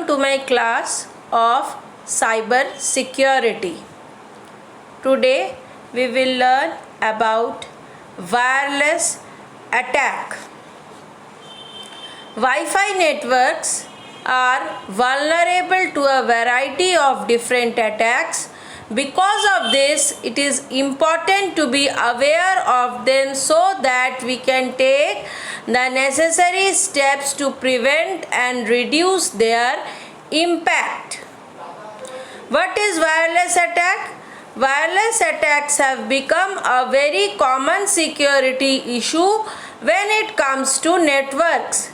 Welcome to my class of cyber security. Today we will learn about wireless attack. Wi-Fi networks are vulnerable to a variety of different attacks. Because of this, it is important to be aware of them so that we can take the necessary steps to prevent and reduce their impact. What is wireless attack? Wireless attacks have become a very common security issue when it comes to networks.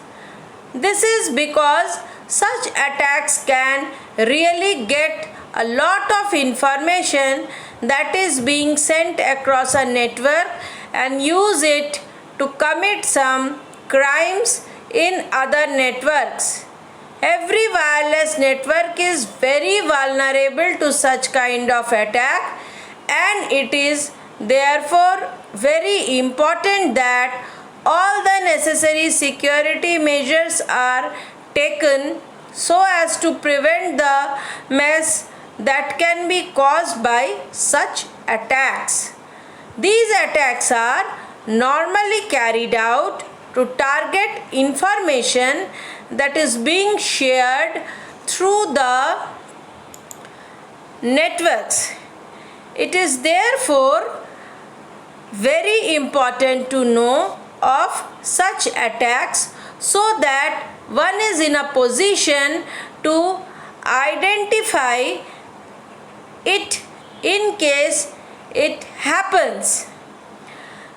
This is because such attacks can really get a lot of information that is being sent across a network and use it to commit some crimes in other networks. Every wireless network is very vulnerable to such kind of attack, and it is therefore very important that all the necessary security measures are taken so as to prevent the mess that can be caused by such attacks. These attacks are normally carried out to target information that is being shared through the networks. It is therefore very important to know of such attacks so that one is in a position to identify it in case it happens.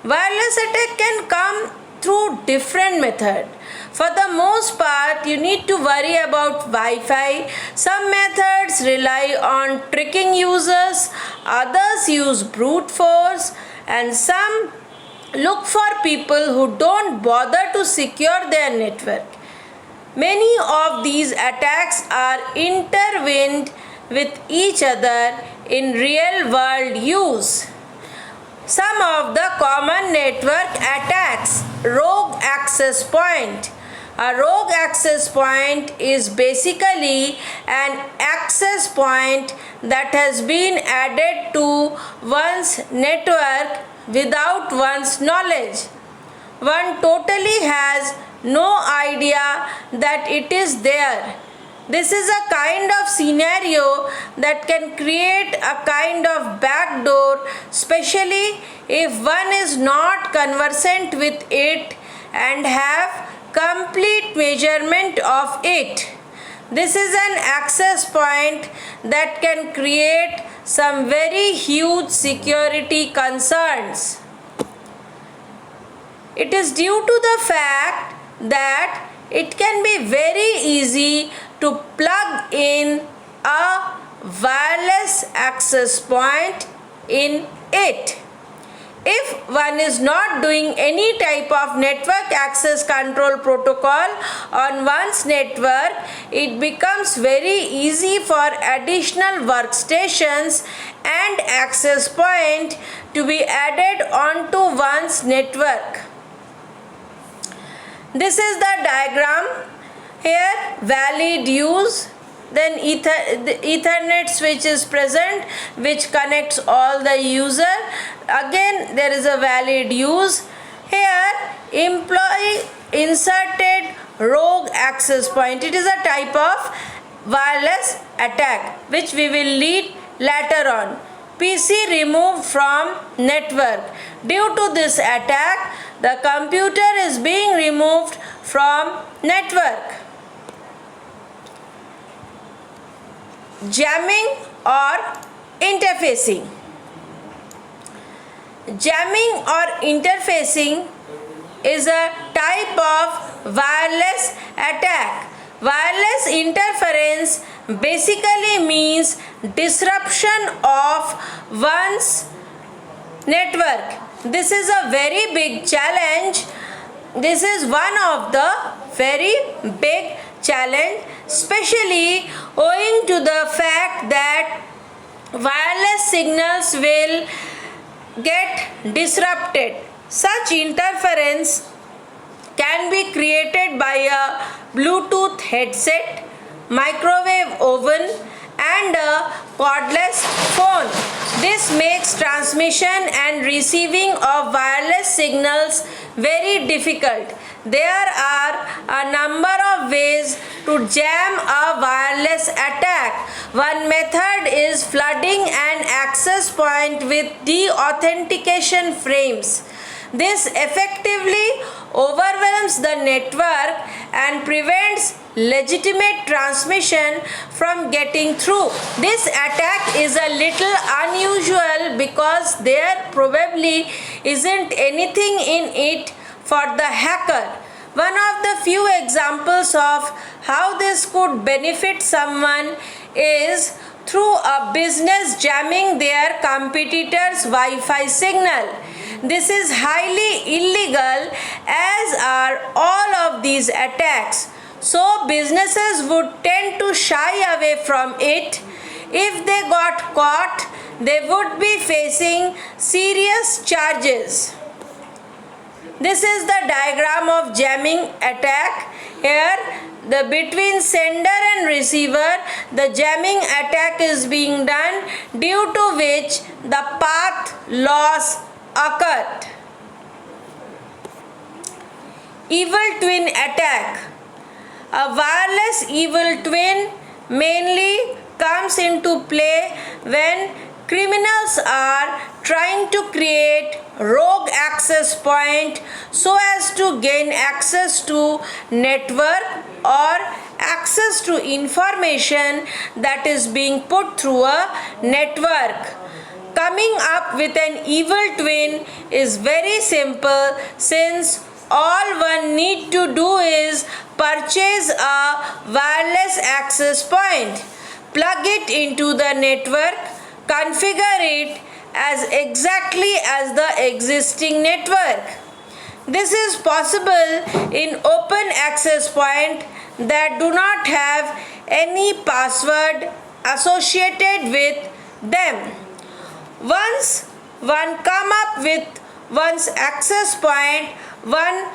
Wireless attack can come through different methods. For the most part, you need to worry about Wi-Fi. Some methods rely on tricking users, others use brute force, and some look for people who don't bother to secure their network. Many of these attacks are intertwined with each other in real world use. Some of the common network attacks. Rogue access point. A rogue access point is basically an access point that has been added to one's network without one's knowledge. One totally has no idea that it is there. This is a kind of scenario that can create a kind of backdoor, especially if one is not conversant with it and have complete measurement of it. This is an access point that can create some very huge security concerns. It is due to the fact that it can be very easy to plug in a wireless access point in it. If one is not doing any type of network access control protocol on one's network, it becomes very easy for additional workstations and access point to be added onto one's network. This is the diagram. Here valid use, then the Ethernet switch is present which connects all the user. Again there is a valid use. Here employee inserted rogue access point. It is a type of wireless attack which we will lead later on. PC removed from network. Due to this attack, the computer is being removed from network. Jamming or interfacing. Jamming or interfacing is a type of wireless attack. Wireless interference basically means disruption of one's network. This is a very big challenge. This is one of the very big challenge, especially owing to the fact that wireless signals will get disrupted. Such interference can be created by a Bluetooth headset, microwave oven, and a cordless phone. This makes transmission and receiving of wireless signals very difficult. There are a number of ways to jam a wireless attack. One method is flooding an access point with deauthentication frames. This effectively overwhelms the network and prevents legitimate transmission from getting through. This attack is a little unusual because there probably isn't anything in it for the hacker. One of the few examples of how this could benefit someone is through a business jamming their competitor's Wi-Fi signal. This is highly illegal, as are all of these attacks. So businesses would tend to shy away from it. If they got caught, they would be facing serious charges. This is the diagram of jamming attack. Here, between sender and receiver, the jamming attack is being done, due to which the path loss occurred. Evil twin attack. A wireless evil twin mainly comes into play when criminals are trying to create rogue access point so as to gain access to network or access to information that is being put through a network. Coming up with an evil twin is very simple, since all one need to do is purchase a wireless access point, plug it into the network, configure it as exactly as the existing network. This is possible in open access point that do not have any password associated with them. Once one come up with one's access point, one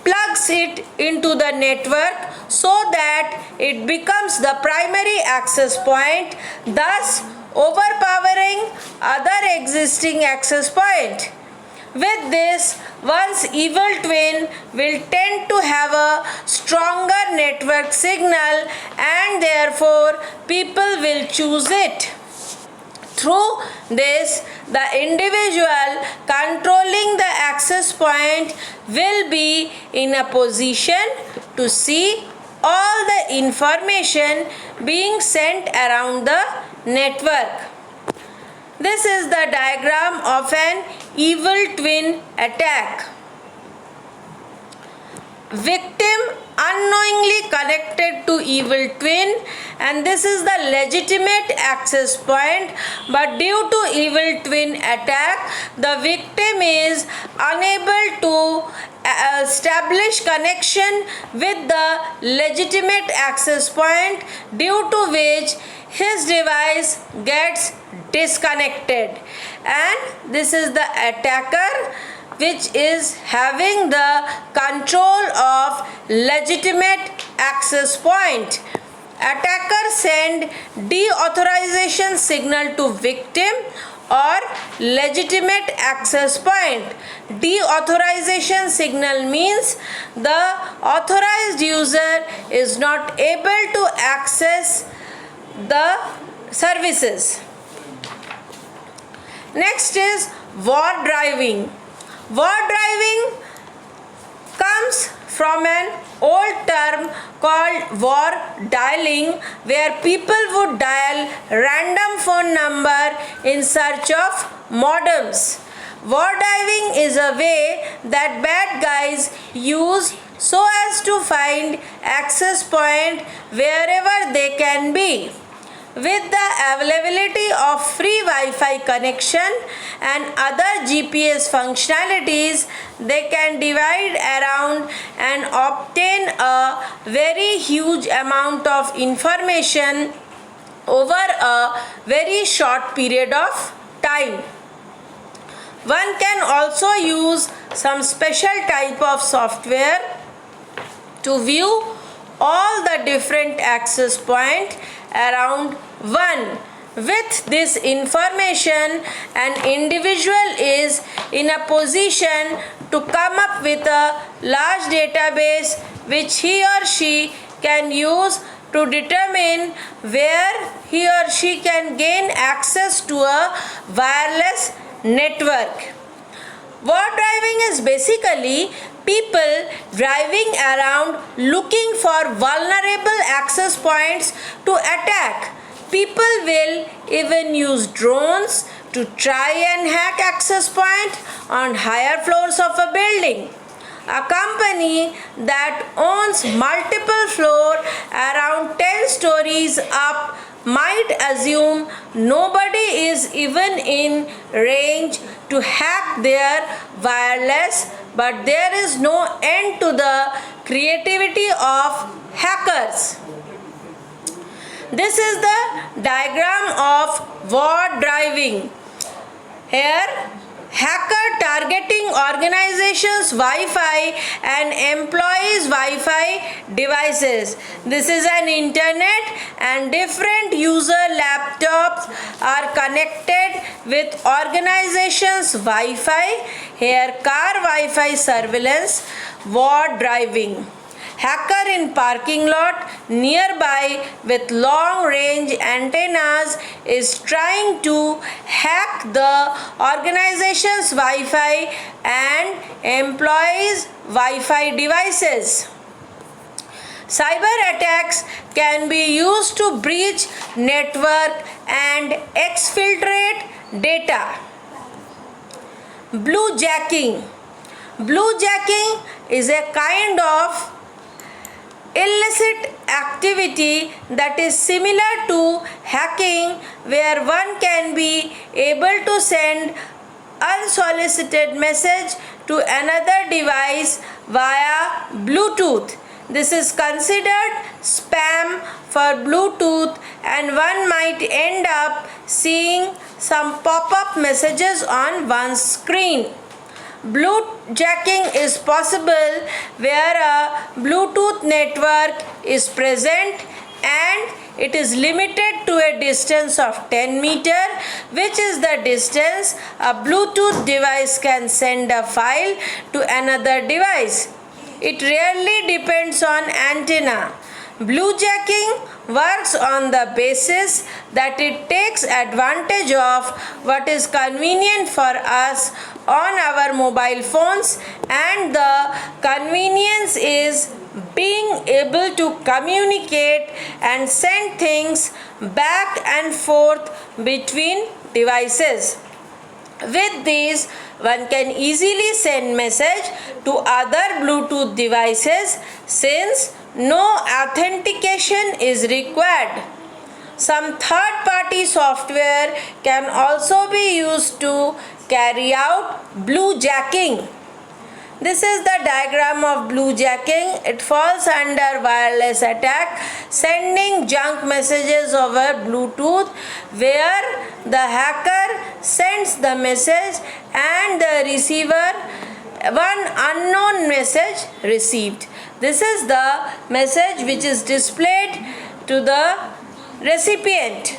plugs it into the network so that it becomes the primary access point, thus overpowering other existing access point. With this, one's evil twin will tend to have a stronger network signal, and therefore people will choose it. Through this, the individual controlling the access point will be in a position to see all the information being sent around the network. This is the diagram of an evil twin attack. Victim unknowingly connected to evil twin, and this is the legitimate access point, but due to evil twin attack, the victim is unable to establish connection with the legitimate access point, due to which his device gets disconnected, and this is the attacker which is having the control of legitimate access point. Attacker send deauthorization signal to victim or legitimate access point. Deauthorization signal means the authorized user is not able to access the services. Next is war driving. War driving comes from an old term called war dialing, where people would dial random phone number in search of modems. War diving is a way that bad guys use so as to find access point wherever they can be. With the availability of free Wi-Fi connection and other GPS functionalities, they can divide around and obtain a very huge amount of information over a very short period of time. One can also use some special type of software to view all the different access points around one. With this information, an individual is in a position to come up with a large database which he or she can use to determine where he or she can gain access to a wireless network. War driving is basically people driving around looking for vulnerable access points to attack. People will even use drones to try and hack access point on higher floors of a building. A company that owns multiple floors around 10 stories up might assume nobody is even in range to hack their wireless, but there is no end to the creativity of hackers. This is the diagram of war driving. Here, hacker targeting organizations Wi-Fi and employees Wi-Fi devices. This is an internet and different user laptops are connected with organizations Wi-Fi. Here, car Wi-Fi surveillance, war driving. Hacker in parking lot nearby with long range antennas is trying to hack the organization's Wi-Fi and employees' Wi-Fi devices. Cyber attacks can be used to breach network and exfiltrate data. Bluejacking. Bluejacking is a kind of illicit activity that is similar to hacking, where one can be able to send unsolicited message to another device via Bluetooth. This is considered spam for Bluetooth, and one might end up seeing some pop-up messages on one's screen. Bluejacking is possible where a Bluetooth network is present and it is limited to a distance of 10 meters, which is the distance a Bluetooth device can send a file to another device. It rarely depends on antenna. Bluejacking works on the basis that it takes advantage of what is convenient for us on our mobile phones, and the convenience is being able to communicate and send things back and forth between devices. With these, one can easily send message to other Bluetooth devices since no authentication is required. Some third-party software can also be used to carry out bluejacking. This is the diagram of bluejacking. It falls under wireless attack, sending junk messages over Bluetooth, where the hacker sends the message and the receiver one unknown message received. This is the message which is displayed to the recipient.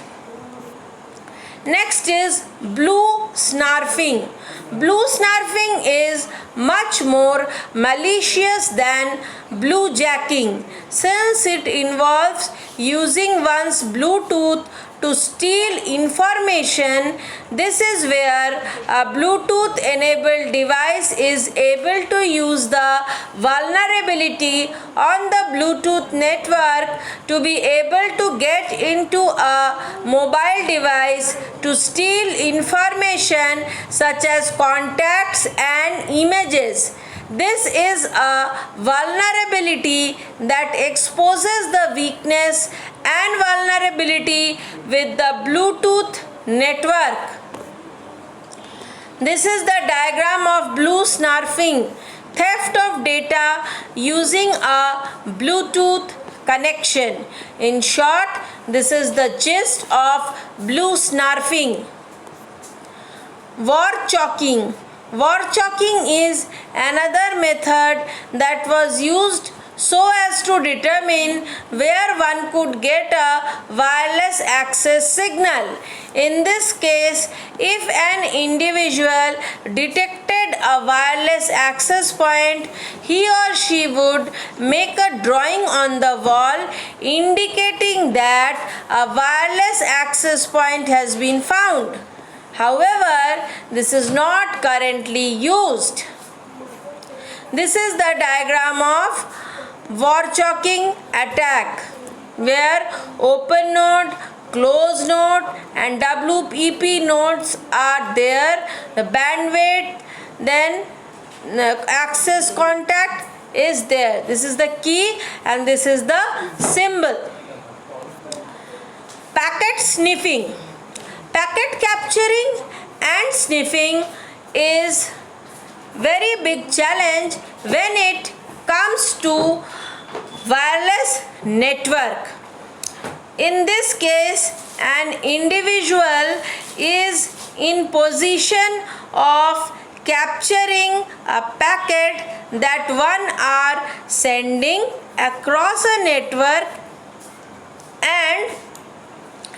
Next is blue snarfing. Blue snarfing is much more malicious than bluejacking since it involves using one's Bluetooth to steal information. This is where a Bluetooth enabled device is able to use the vulnerability on the Bluetooth network to be able to get into a mobile device to steal information such as contacts and images. This is a vulnerability that exposes the weakness and vulnerability with the Bluetooth network. This is the diagram of blue snarfing, theft of data using a Bluetooth connection. In short, this is the gist of blue snarfing. War chalking. War chalking is another method that was used so as to determine where one could get a wireless access signal. In this case, if an individual detected a wireless access point, he or she would make a drawing on the wall indicating that a wireless access point has been found. However, this is not currently used. This is the diagram of Warchocking attack, where open node, close node and WEP nodes are there. The bandwidth, then access contact is there. This is the key and this is the symbol. Packet sniffing. Packet capturing and sniffing is very big challenge when it comes to wireless network. In this case, an individual is in position of capturing a packet that one are sending across a network and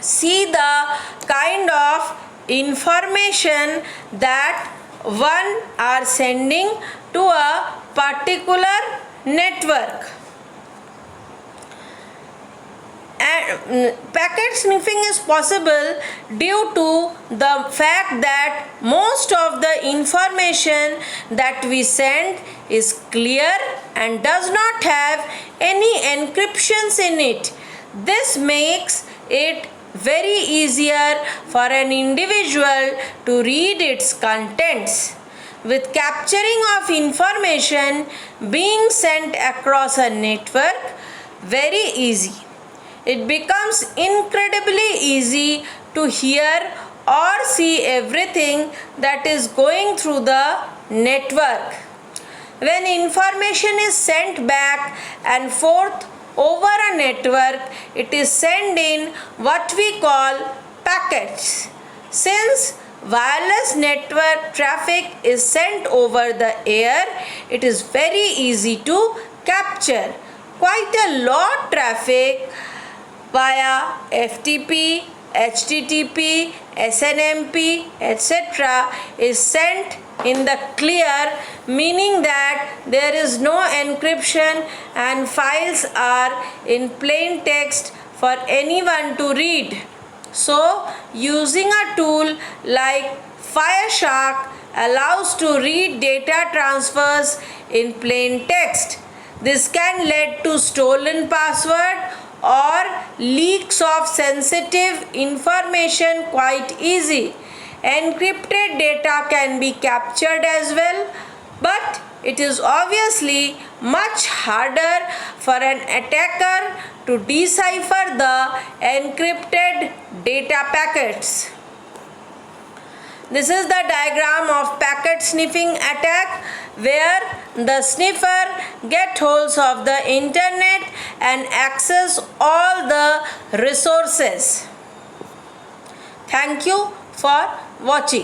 see the kind of information that one are sending to a particular network. And packet sniffing is possible due to the fact that most of the information that we send is clear and does not have any encryptions in it. This makes it very easier for an individual to read its contents. With capturing of information being sent across a network, very easy. It becomes incredibly easy to hear or see everything that is going through the network. When information is sent back and forth over a network, it is sent in what we call packets. Since wireless network traffic is sent over the air, it is very easy to capture. Quite a lot traffic via FTP, HTTP, SNMP, etc. is sent in the clear, meaning that there is no encryption and files are in plain text for anyone to read. So, using a tool like Fireshark allows to read data transfers in plain text. This can lead to stolen password or leaks of sensitive information quite easy. Encrypted data can be captured as well, but it is obviously much harder for an attacker to decipher the encrypted data packets. This is the diagram of packet sniffing attack, where the sniffer gets hold of the internet and access all the resources. Thank you for watching.